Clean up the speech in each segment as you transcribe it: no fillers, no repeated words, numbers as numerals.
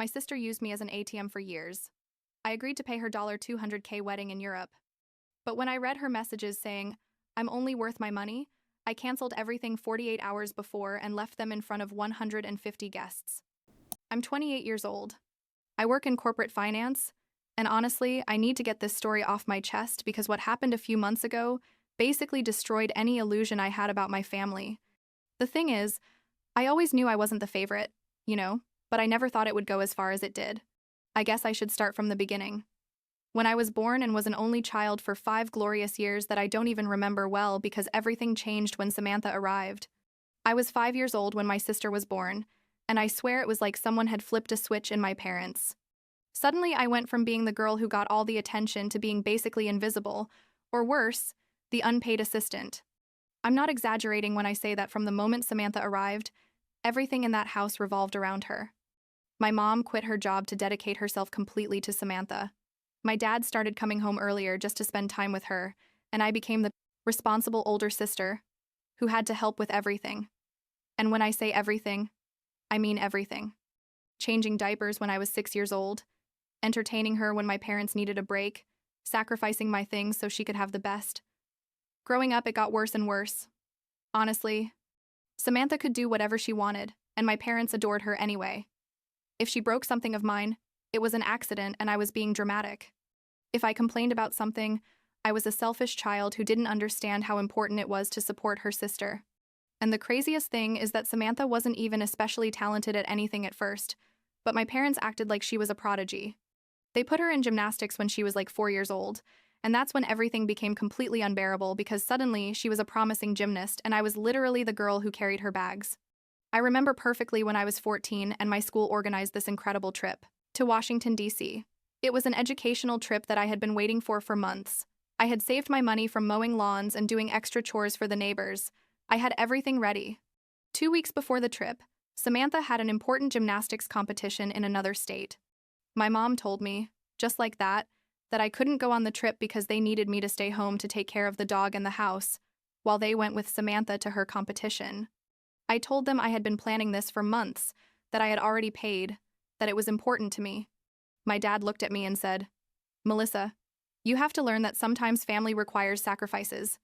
My sister used me as an ATM for years. I agreed to pay her $200K wedding in Europe. But when I read her messages saying, I'm only worth my money, I canceled everything 48 hours before and left them in front of 150 guests. I'm 28 years old. I work in corporate finance, and honestly, I need to get this story off my chest because what happened a few months ago basically destroyed any illusion I had about my family. The thing is, I always knew I wasn't the favorite, but I never thought it would go as far as it did. I guess I should start from the beginning. When I was born and was an only child for 5 glorious years that I don't even remember well because everything changed when Samantha arrived. I was 5 years old when my sister was born, and I swear it was like someone had flipped a switch in my parents. Suddenly, I went from being the girl who got all the attention to being basically invisible, or worse, the unpaid assistant. I'm not exaggerating when I say that from the moment Samantha arrived, everything in that house revolved around her. My mom quit her job to dedicate herself completely to Samantha. My dad started coming home earlier just to spend time with her, and I became the responsible older sister who had to help with everything. And when I say everything, I mean everything. Changing diapers when I was 6 years old, entertaining her when my parents needed a break, sacrificing my things so she could have the best. Growing up, it got worse and worse. Honestly, Samantha could do whatever she wanted, and my parents adored her anyway. If she broke something of mine, it was an accident and I was being dramatic. If I complained about something, I was a selfish child who didn't understand how important it was to support her sister. And the craziest thing is that Samantha wasn't even especially talented at anything at first, but my parents acted like she was a prodigy. They put her in gymnastics when she was like 4 years old, and that's when everything became completely unbearable because suddenly she was a promising gymnast and I was literally the girl who carried her bags. I remember perfectly when I was 14 and my school organized this incredible trip to Washington, D.C. It was an educational trip that I had been waiting for months. I had saved my money from mowing lawns and doing extra chores for the neighbors. I had everything ready. 2 weeks before the trip, Samantha had an important gymnastics competition in another state. My mom told me, just like that I couldn't go on the trip because they needed me to stay home to take care of the dog and the house, while they went with Samantha to her competition. I told them I had been planning this for months, that I had already paid, that it was important to me. My dad looked at me and said, Melissa, you have to learn that sometimes family requires sacrifices.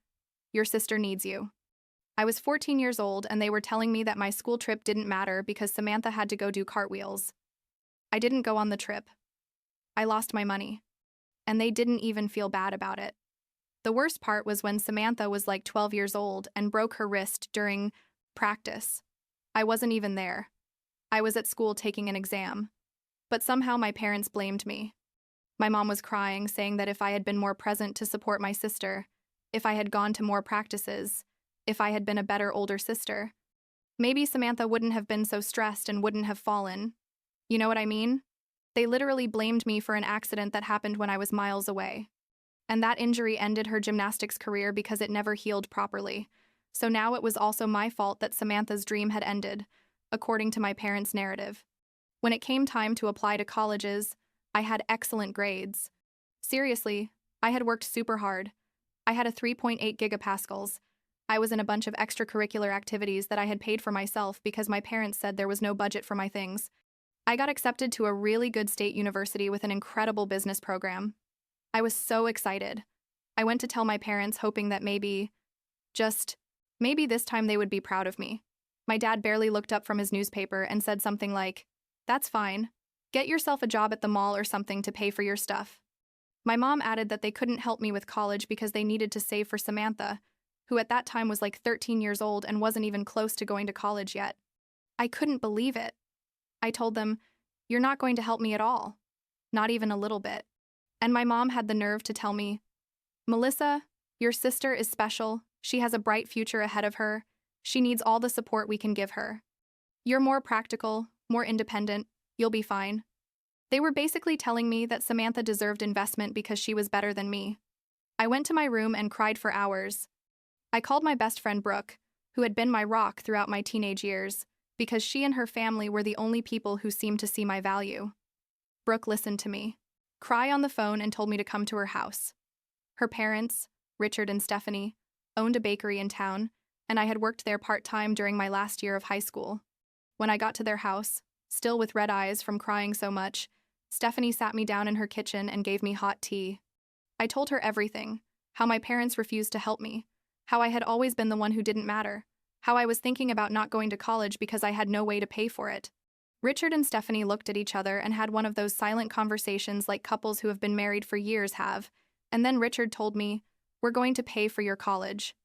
Your sister needs you. I was 14 years old and they were telling me that my school trip didn't matter because Samantha had to go do cartwheels. I didn't go on the trip. I lost my money. And they didn't even feel bad about it. The worst part was when Samantha was like 12 years old and broke her wrist during practice. I wasn't even there. I was at school taking an exam. But somehow my parents blamed me. My mom was crying, saying that if I had been more present to support my sister, if I had gone to more practices, if I had been a better older sister, maybe Samantha wouldn't have been so stressed and wouldn't have fallen. You know what I mean? They literally blamed me for an accident that happened when I was miles away. And that injury ended her gymnastics career because it never healed properly. So now it was also my fault that Samantha's dream had ended, according to my parents' narrative. When it came time to apply to colleges, I had excellent grades. Seriously, I had worked super hard. I had a 3.8 gigapascals. I was in a bunch of extracurricular activities that I had paid for myself because my parents said there was no budget for my things. I got accepted to a really good state university with an incredible business program. I was so excited. I went to tell my parents hoping that maybe this time they would be proud of me. My dad barely looked up from his newspaper and said something like, "That's fine. Get yourself a job at the mall or something to pay for your stuff." My mom added that they couldn't help me with college because they needed to save for Samantha, who at that time was like 13 years old and wasn't even close to going to college yet. I couldn't believe it. I told them, "You're not going to help me at all. Not even a little bit." And my mom had the nerve to tell me, "Melissa, your sister is special. She has a bright future ahead of her. She needs all the support we can give her. You're more practical, more independent. You'll be fine." They were basically telling me that Samantha deserved investment because she was better than me. I went to my room and cried for hours. I called my best friend Brooke, who had been my rock throughout my teenage years, because she and her family were the only people who seemed to see my value. Brooke listened to me, cry on the phone, and told me to come to her house. Her parents, Richard and Stephanie, owned a bakery in town, and I had worked there part-time during my last year of high school. When I got to their house, Still with red eyes from crying so much, Stephanie sat me down in her kitchen and gave me hot tea. I told her everything, how my parents refused to help me, how I had always been the one who didn't matter, how I was thinking about not going to college because I had no way to pay for it. Richard and Stephanie looked at each other and had one of those silent conversations like couples who have been married for years have, and then Richard told me, "We're going to pay for your college."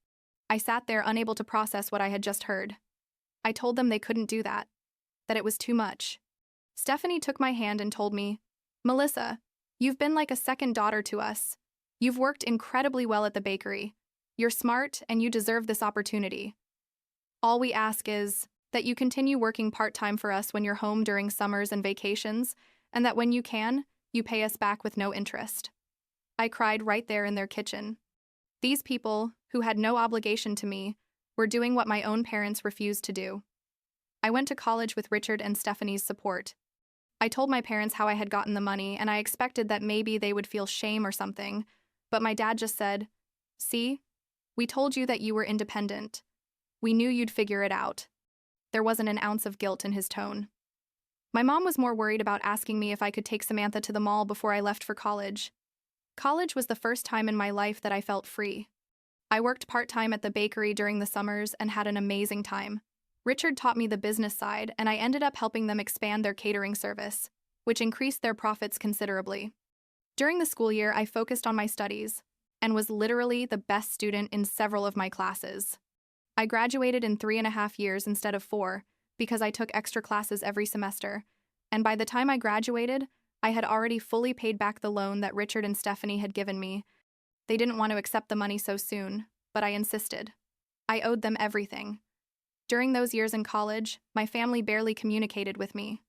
I sat there unable to process what I had just heard. I told them they couldn't do that it was too much. Stephanie took my hand and told me, "Melissa, you've been like a second daughter to us. You've worked incredibly well at the bakery. You're smart and you deserve this opportunity. All we ask is that you continue working part-time for us when you're home during summers and vacations, and that when you can, you pay us back with no interest." I cried right there in their kitchen. These people, who had no obligation to me, were doing what my own parents refused to do. I went to college with Richard and Stephanie's support. I told my parents how I had gotten the money, and I expected that maybe they would feel shame or something, but my dad just said, "See? We told you that you were independent. We knew you'd figure it out." There wasn't an ounce of guilt in his tone. My mom was more worried about asking me if I could take Samantha to the mall before I left for college. College was the first time in my life that I felt free. I worked part-time at the bakery during the summers and had an amazing time. Richard taught me the business side, and I ended up helping them expand their catering service, which increased their profits considerably. During the school year, I focused on my studies and was literally the best student in several of my classes. I graduated in 3.5 years instead of 4 because I took extra classes every semester, and by the time I graduated, I had already fully paid back the loan that Richard and Stephanie had given me. They didn't want to accept the money so soon, but I insisted. I owed them everything. During those years in college, my family barely communicated with me.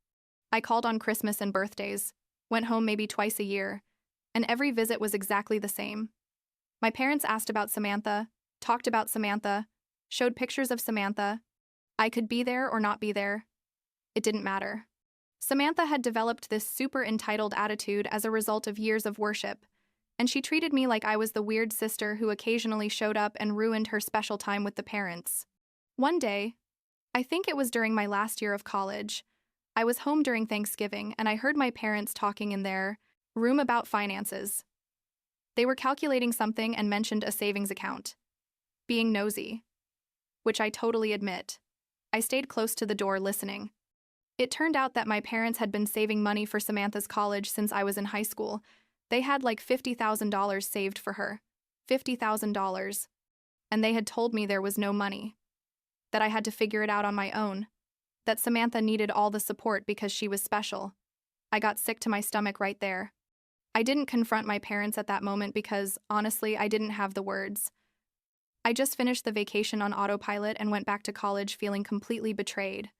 I called on Christmas and birthdays, went home maybe twice a year, and every visit was exactly the same. My parents asked about Samantha, talked about Samantha, showed pictures of Samantha. I could be there or not be there. It didn't matter. Samantha had developed this super entitled attitude as a result of years of worship, and she treated me like I was the weird sister who occasionally showed up and ruined her special time with the parents. One day, I think it was during my last year of college, I was home during Thanksgiving and I heard my parents talking in their room about finances. They were calculating something and mentioned a savings account. Being nosy, which I totally admit, I stayed close to the door listening. It turned out that my parents had been saving money for Samantha's college since I was in high school. They had like $50,000 saved for her. $50,000. And they had told me there was no money. That I had to figure it out on my own. That Samantha needed all the support because she was special. I got sick to my stomach right there. I didn't confront my parents at that moment because, honestly, I didn't have the words. I just finished the vacation on autopilot and went back to college feeling completely betrayed.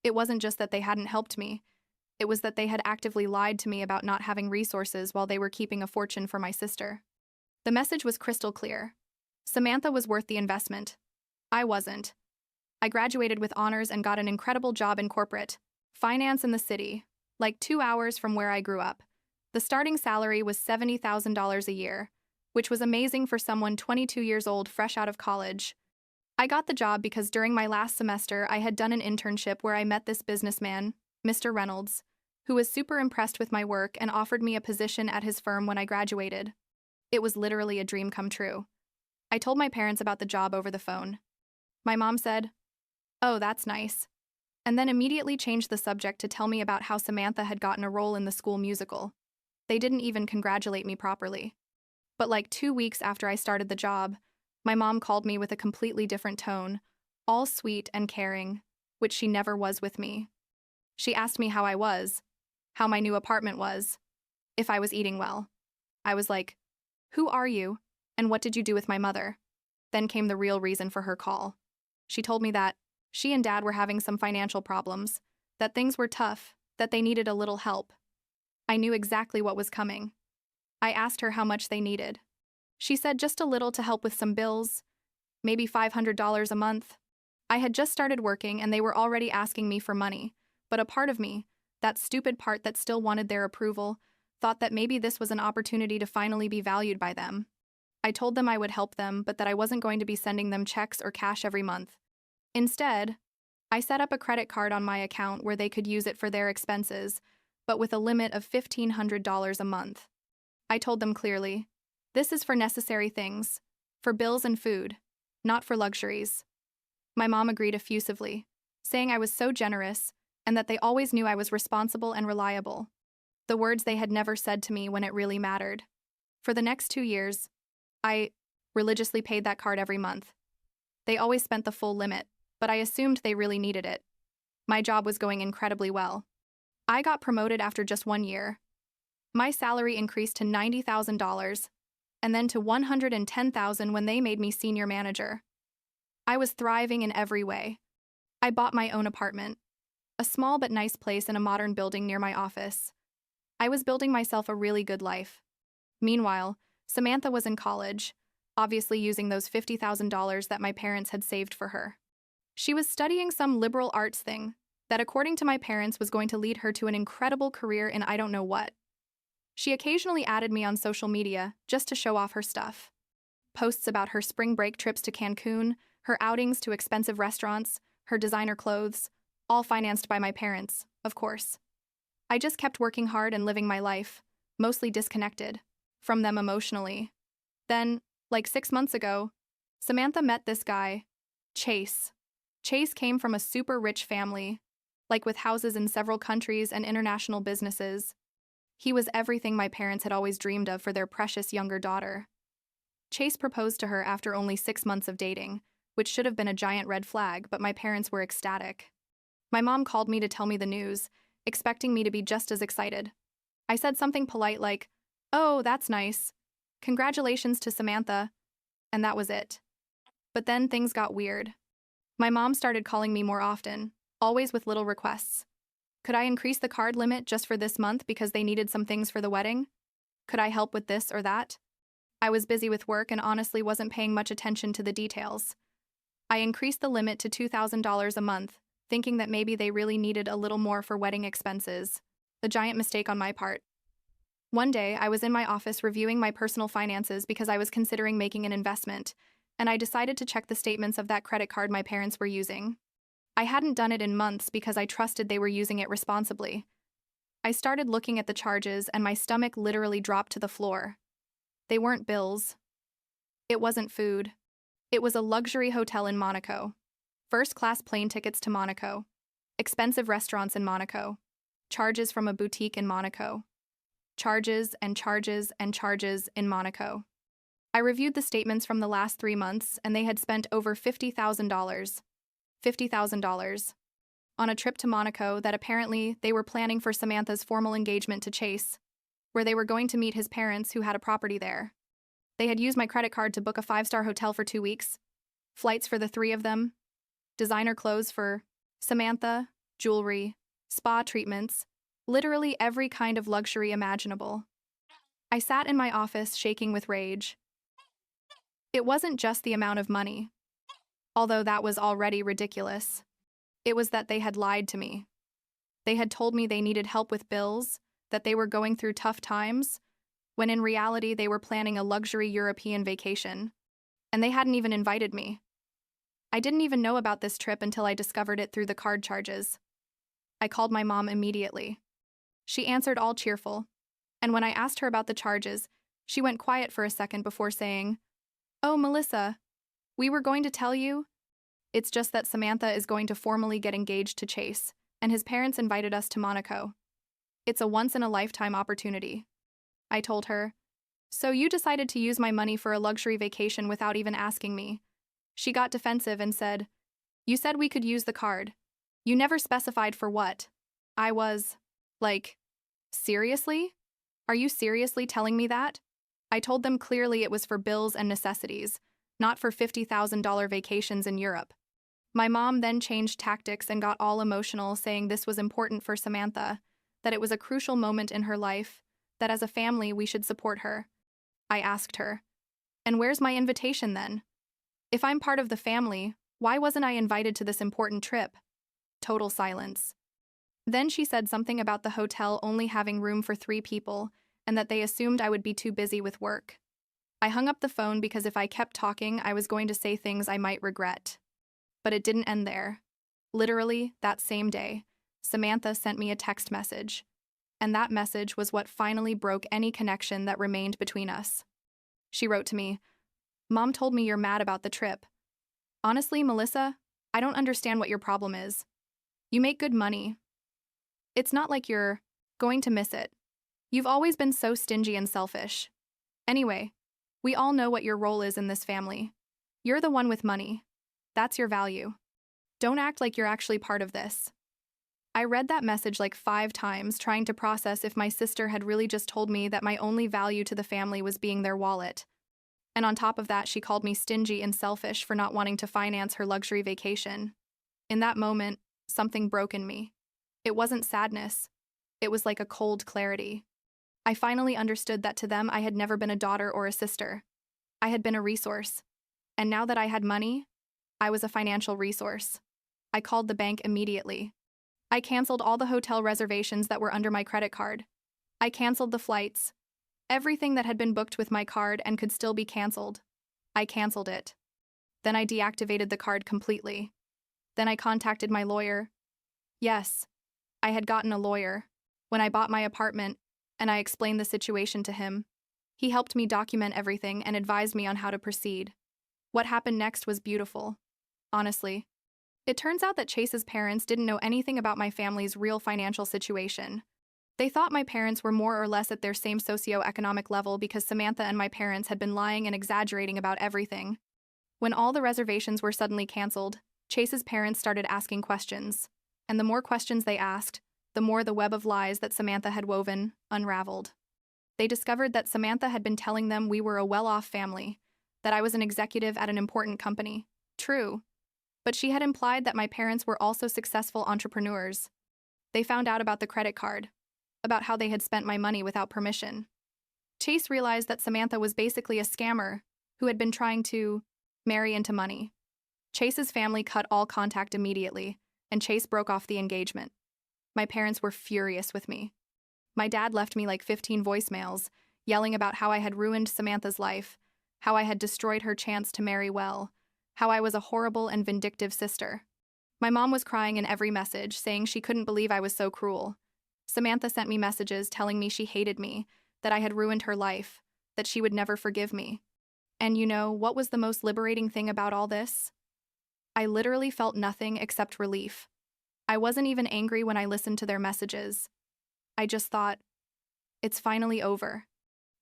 It wasn't just that they hadn't helped me. It was that they had actively lied to me about not having resources while they were keeping a fortune for my sister. The message was crystal clear. Samantha was worth the investment. I wasn't. I graduated with honors and got an incredible job in corporate finance in the city, like 2 hours from where I grew up. The starting salary was $70,000 a year, which was amazing for someone 22 years old fresh out of college. I got the job because during my last semester I had done an internship where I met this businessman, Mr. Reynolds, who was super impressed with my work and offered me a position at his firm when I graduated. It was literally a dream come true. I told my parents about the job over the phone. My mom said, "Oh, that's nice," and then immediately changed the subject to tell me about how Samantha had gotten a role in the school musical. They didn't even congratulate me properly. But like 2 weeks after I started the job, my mom called me with a completely different tone, all sweet and caring, which she never was with me. She asked me how I was, how my new apartment was, if I was eating well. I was like, "Who are you, and what did you do with my mother?" Then came the real reason for her call. She told me that she and Dad were having some financial problems, that things were tough, that they needed a little help. I knew exactly what was coming. I asked her how much they needed. She said just a little to help with some bills, maybe $500 a month. I had just started working and they were already asking me for money, but a part of me, that stupid part that still wanted their approval, thought that maybe this was an opportunity to finally be valued by them. I told them I would help them, but that I wasn't going to be sending them checks or cash every month. Instead, I set up a credit card on my account where they could use it for their expenses, but with a limit of $1,500 a month. I told them clearly, this is for necessary things, for bills and food, not for luxuries. My mom agreed effusively, saying I was so generous and that they always knew I was responsible and reliable. The words they had never said to me when it really mattered. For the next 2 years, I religiously paid that card every month. They always spent the full limit, but I assumed they really needed it. My job was going incredibly well. I got promoted after just 1 year. My salary increased to $90,000 and then to $110,000 when they made me senior manager. I was thriving in every way. I bought my own apartment, a small but nice place in a modern building near my office. I was building myself a really good life. Meanwhile, Samantha was in college, obviously using those $50,000 that my parents had saved for her. She was studying some liberal arts thing that, according to my parents, was going to lead her to an incredible career in I don't know what. She occasionally added me on social media just to show off her stuff. Posts about her spring break trips to Cancun, her outings to expensive restaurants, her designer clothes, all financed by my parents, of course. I just kept working hard and living my life, mostly disconnected from them emotionally. Then, like 6 months ago, Samantha met this guy, Chase. Chase came from a super rich family, like with houses in several countries and international businesses. He was everything my parents had always dreamed of for their precious younger daughter. Chase proposed to her after only 6 months of dating, which should have been a giant red flag, but my parents were ecstatic. My mom called me to tell me the news, expecting me to be just as excited. I said something polite like, "Oh, that's nice. Congratulations to Samantha," and that was it. But then things got weird. My mom started calling me more often, always with little requests. Could I increase the card limit just for this month because they needed some things for the wedding? Could I help with this or that? I was busy with work and honestly wasn't paying much attention to the details. I increased the limit to $2,000 a month, thinking that maybe they really needed a little more for wedding expenses. A giant mistake on my part. One day, I was in my office reviewing my personal finances because I was considering making an investment, and I decided to check the statements of that credit card my parents were using. I hadn't done it in months because I trusted they were using it responsibly. I started looking at the charges and my stomach literally dropped to the floor. They weren't bills. It wasn't food. It was a luxury hotel in Monaco. First-class plane tickets to Monaco. Expensive restaurants in Monaco. Charges from a boutique in Monaco. Charges and charges and charges in Monaco. I reviewed the statements from the last 3 months and they had spent over $50,000. $50,000. On a trip to Monaco that apparently they were planning for Samantha's formal engagement to Chase, where they were going to meet his parents who had a property there. They had used my credit card to book a 5-star hotel for 2 weeks, flights for the 3 of them, designer clothes for Samantha, jewelry, spa treatments, literally every kind of luxury imaginable. I sat in my office shaking with rage. It wasn't just the amount of money, although that was already ridiculous. It was that they had lied to me. They had told me they needed help with bills, that they were going through tough times, when in reality they were planning a luxury European vacation, and they hadn't even invited me. I didn't even know about this trip until I discovered it through the card charges. I called my mom immediately. She answered all cheerful, and when I asked her about the charges, she went quiet for a second before saying, "Oh, Melissa, we were going to tell you. It's just that Samantha is going to formally get engaged to Chase, and his parents invited us to Monaco. It's a once-in-a-lifetime opportunity." I told her, "So you decided to use my money for a luxury vacation without even asking me." She got defensive and said, "You said we could use the card. You never specified for what." I was, like, "Seriously? Are you seriously telling me that?" I told them clearly it was for bills and necessities, not for $50,000 vacations in Europe. My mom then changed tactics and got all emotional, saying this was important for Samantha, that it was a crucial moment in her life, that as a family we should support her. I asked her, "And where's my invitation then? If I'm part of the family, why wasn't I invited to this important trip?" Total silence. Then she said something about the hotel only having room for 3 people and that they assumed I would be too busy with work. I hung up the phone because if I kept talking, I was going to say things I might regret. But it didn't end there. Literally, that same day, Samantha sent me a text message, and that message was what finally broke any connection that remained between us. She wrote to me, "Mom told me you're mad about the trip. Honestly, Melissa, I don't understand what your problem is. You make good money. It's not like you're going to miss it. You've always been so stingy and selfish. Anyway, we all know what your role is in this family. You're the one with money. That's your value. Don't act like you're actually part of this." I read that message like 5 times, trying to process if my sister had really just told me that my only value to the family was being their wallet. And on top of that, she called me stingy and selfish for not wanting to finance her luxury vacation. In that moment, something broke in me. It wasn't sadness. It was like a cold clarity. I finally understood that to them I had never been a daughter or a sister. I had been a resource. And now that I had money, I was a financial resource. I called the bank immediately. I canceled all the hotel reservations that were under my credit card. I canceled the flights. Everything that had been booked with my card and could still be canceled. I canceled it. Then I deactivated the card completely. Then I contacted my lawyer. Yes, I had gotten a lawyer. When I bought my apartment, and I explained the situation to him, he helped me document everything and advised me on how to proceed. What happened next was beautiful. Honestly. It turns out that Chase's parents didn't know anything about my family's real financial situation. They thought my parents were more or less at their same socioeconomic level because Samantha and my parents had been lying and exaggerating about everything. When all the reservations were suddenly canceled, Chase's parents started asking questions. And the more questions they asked, the more the web of lies that Samantha had woven unraveled. They discovered that Samantha had been telling them we were a well-off family, that I was an executive at an important company. True. But she had implied that my parents were also successful entrepreneurs. They found out about the credit card, about how they had spent my money without permission. Chase realized that Samantha was basically a scammer who had been trying to marry into money. Chase's family cut all contact immediately, and Chase broke off the engagement. My parents were furious with me. My dad left me like 15 voicemails, yelling about how I had ruined Samantha's life, how I had destroyed her chance to marry well, how I was a horrible and vindictive sister. My mom was crying in every message, saying she couldn't believe I was so cruel. Samantha sent me messages telling me she hated me, that I had ruined her life, that she would never forgive me. And you know, what was the most liberating thing about all this? I literally felt nothing except relief. I wasn't even angry when I listened to their messages. I just thought, it's finally over.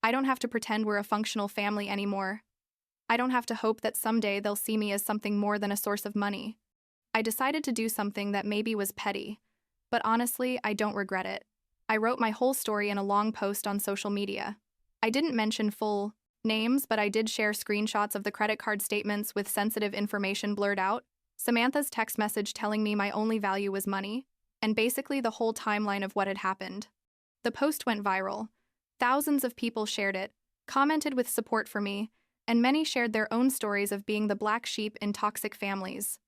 I don't have to pretend we're a functional family anymore. I don't have to hope that someday they'll see me as something more than a source of money. I decided to do something that maybe was petty, but honestly, I don't regret it. I wrote my whole story in a long post on social media. I didn't mention full names, but I did share screenshots of the credit card statements with sensitive information blurred out, Samantha's text message telling me my only value was money, and basically the whole timeline of what had happened. The post went viral. Thousands of people shared it, commented with support for me, and many shared their own stories of being the black sheep in toxic families.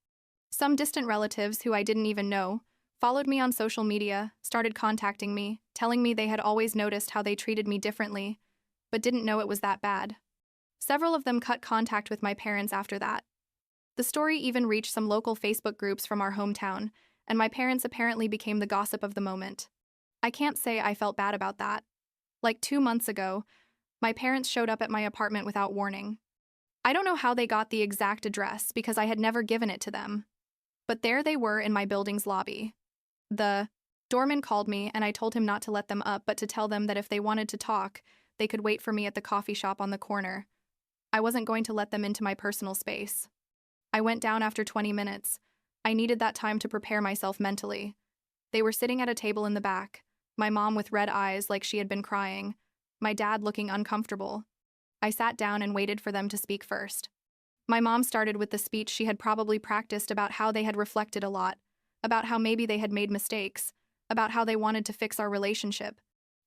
Some distant relatives who I didn't even know followed me on social media, started contacting me, telling me they had always noticed how they treated me differently, but didn't know it was that bad. Several of them cut contact with my parents after that. The story even reached some local Facebook groups from our hometown, and my parents apparently became the gossip of the moment. I can't say I felt bad about that. Like 2 months ago, my parents showed up at my apartment without warning. I don't know how they got the exact address because I had never given it to them. But there they were in my building's lobby. The doorman called me and I told him not to let them up but to tell them that if they wanted to talk, they could wait for me at the coffee shop on the corner. I wasn't going to let them into my personal space. I went down after 20 minutes. I needed that time to prepare myself mentally. They were sitting at a table in the back, my mom with red eyes like she had been crying, my dad looking uncomfortable. I sat down and waited for them to speak first. My mom started with the speech she had probably practiced about how they had reflected a lot, about how maybe they had made mistakes, about how they wanted to fix our relationship.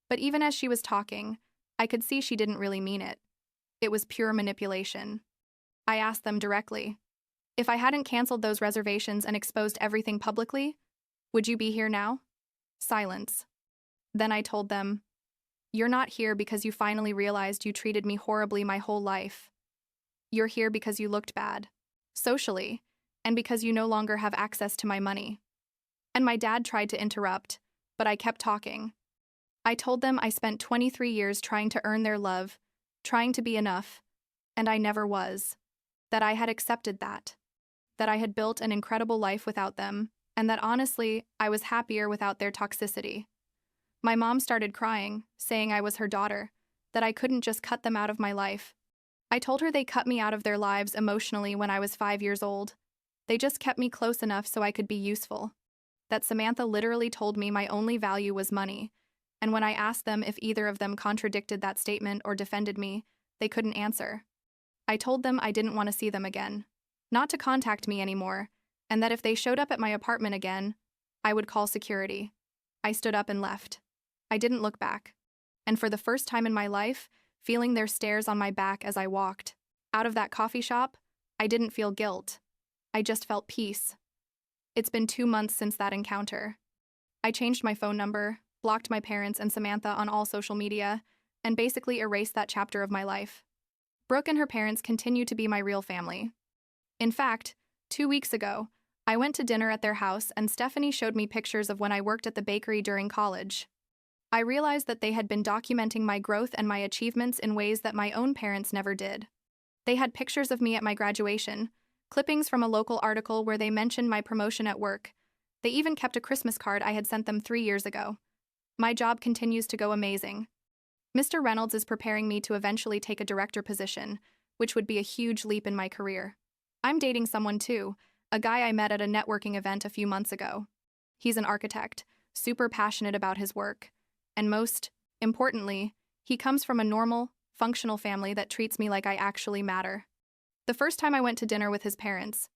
But even as she was talking, I could see she didn't really mean it. It was pure manipulation. I asked them directly, if I hadn't canceled those reservations and exposed everything publicly, would you be here now? Silence. Then I told them, you're not here because you finally realized you treated me horribly my whole life. You're here because you looked bad. Socially, and because you no longer have access to my money. And my dad tried to interrupt, but I kept talking. I told them I spent 23 years trying to earn their love, trying to be enough, and I never was. That I had accepted that I had built an incredible life without them, and that honestly, I was happier without their toxicity. My mom started crying, saying I was her daughter, that I couldn't just cut them out of my life. I told her they cut me out of their lives emotionally when I was 5 years old. They just kept me close enough so I could be useful. That Samantha literally told me my only value was money, and when I asked them if either of them contradicted that statement or defended me, they couldn't answer. I told them I didn't want to see them again, not to contact me anymore, and that if they showed up at my apartment again, I would call security. I stood up and left. I didn't look back. And for the first time in my life, feeling their stares on my back as I walked out of that coffee shop, I didn't feel guilt. I just felt peace. It's been 2 months since that encounter. I changed my phone number, blocked my parents and Samantha on all social media, and basically erased that chapter of my life. Brooke and her parents continue to be my real family. In fact, 2 weeks ago, I went to dinner at their house and Stephanie showed me pictures of when I worked at the bakery during college. I realized that they had been documenting my growth and my achievements in ways that my own parents never did. They had pictures of me at my graduation, clippings from a local article where they mentioned my promotion at work. They even kept a Christmas card I had sent them 3 years ago. My job continues to go amazing. Mr. Reynolds is preparing me to eventually take a director position, which would be a huge leap in my career. I'm dating someone too, a guy I met at a networking event a few months ago. He's an architect, super passionate about his work. And most importantly, he comes from a normal, functional family that treats me like I actually matter. The first time I went to dinner with his parents,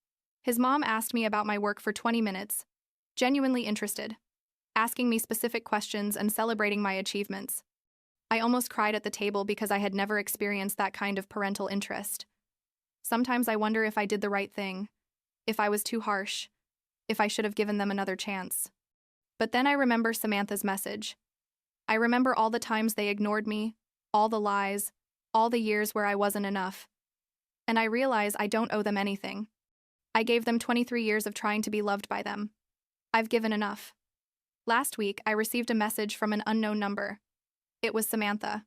his mom asked me about my work for 20 minutes, genuinely interested, asking me specific questions and celebrating my achievements. I almost cried at the table because I had never experienced that kind of parental interest. Sometimes I wonder if I did the right thing, if I was too harsh, if I should have given them another chance. But then I remember Samantha's message. I remember all the times they ignored me, all the lies, all the years where I wasn't enough. And I realize I don't owe them anything. I gave them 23 years of trying to be loved by them. I've given enough. Last week, I received a message from an unknown number. It was Samantha.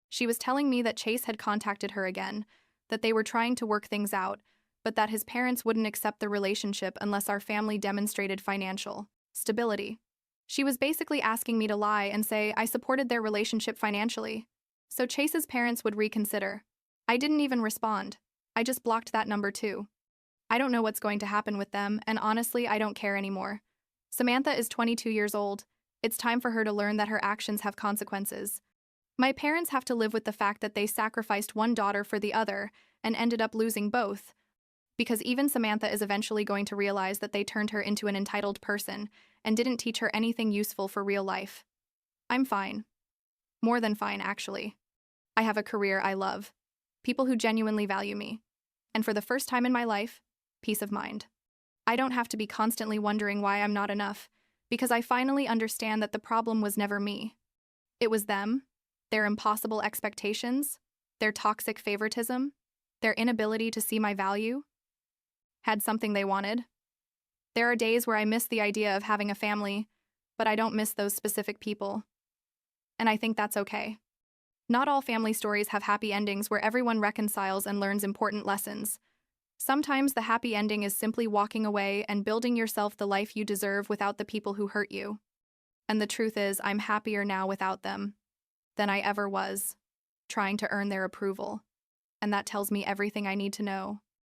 She was telling me that Chase had contacted her again, that they were trying to work things out, but that his parents wouldn't accept the relationship unless our family demonstrated financial stability. She was basically asking me to lie and say I supported their relationship financially, so Chase's parents would reconsider. I didn't even respond. I just blocked that number too. I don't know what's going to happen with them, and honestly, I don't care anymore. Samantha is 22 years old. It's time for her to learn that her actions have consequences. My parents have to live with the fact that they sacrificed one daughter for the other and ended up losing both, because even Samantha is eventually going to realize that they turned her into an entitled person and didn't teach her anything useful for real life. I'm fine. More than fine, actually. I have a career I love, people who genuinely value me, and for the first time in my life, peace of mind. I don't have to be constantly wondering why I'm not enough, because I finally understand that the problem was never me. It was them, their impossible expectations, their toxic favoritism, their inability to see my value. Had something they wanted. There are days where I miss the idea of having a family, but I don't miss those specific people. And I think that's okay. Not all family stories have happy endings where everyone reconciles and learns important lessons. Sometimes the happy ending is simply walking away and building yourself the life you deserve without the people who hurt you. And the truth is, I'm happier now without them than I ever was, trying to earn their approval. And that tells me everything I need to know.